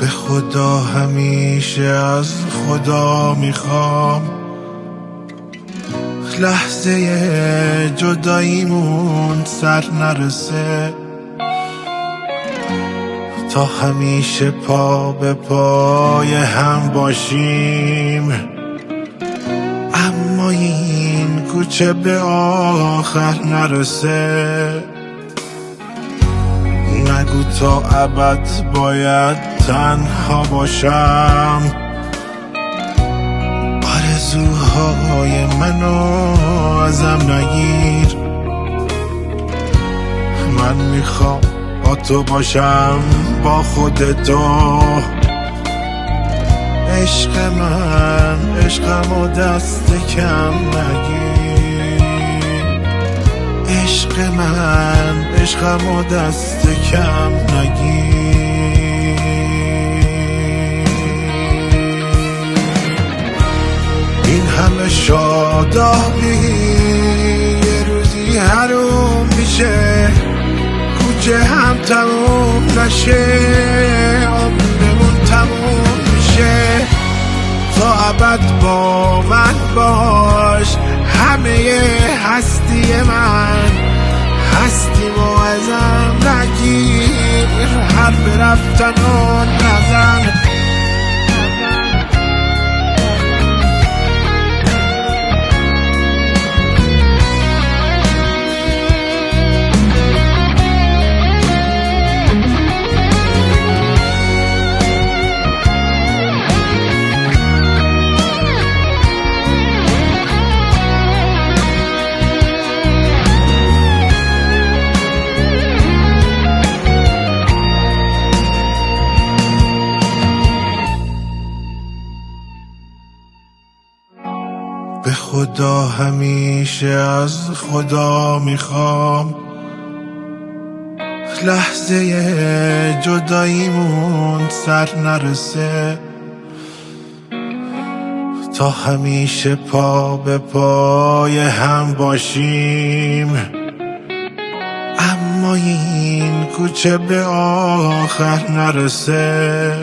به خدا همیشه از خدا میخوام لحظه جداییمون سر نرسه، تا همیشه پا به پای هم باشیم، اما این کوچه به آخر نرسه. نگو تا ابد باید تنها باشم، آرزوهای منو ازم نگیر. من میخوام با تو باشم، با خودتو. عشق من عشقمو دست کم نگیر، عشق من عشقمو دست کم نگیر. این همه شادابی یه روزی حروم میشه، کوچه هم تموم نشه، عمرمون تموم میشه. تا ابد با من باش، همه هستی من هستیمو ازم نگیر، حرف رفتن و نزن. به خدا همیشه از خدا میخوام لحظه جداییمون سر نرسه، تا همیشه پا به پای هم باشیم، اما این کوچه به آخر نرسه.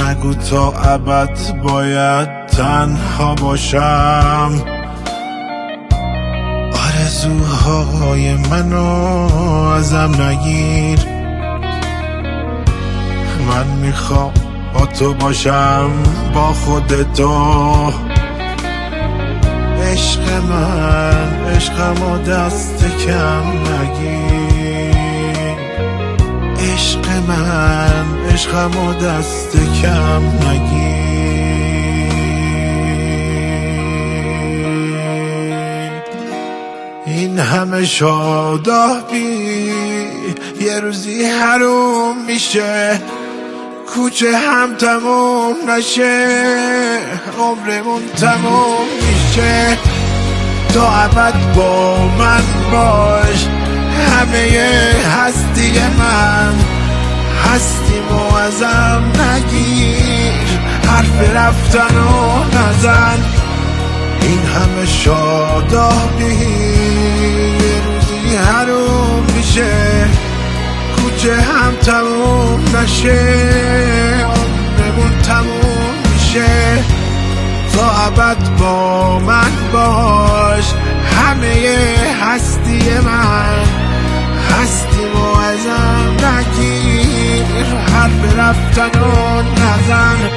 نگو تا ابد باید تنها باشم، آرزوهای منو ازم نگیر. من میخوام با تو باشم، با خودتو. عشق من عشقمو دست کم نگیر، عشق من عشقمو دست کم نگیر. این همه شادابی یه روزی حروم میشه، کوچه هم تموم نشه، عمرمون تموم میشه. تا ابد با من باش، همه هستی من هستیمو ازم نگیر، حرف رفتن و نزن. این همه شادابی یه روزی حروم میشه، کوچه هم تموم نشه، عمرمون تموم میشه. تا ابد با من باش، همه هستی من هستیمو ازم نگیر، حرف رفتن و نزن.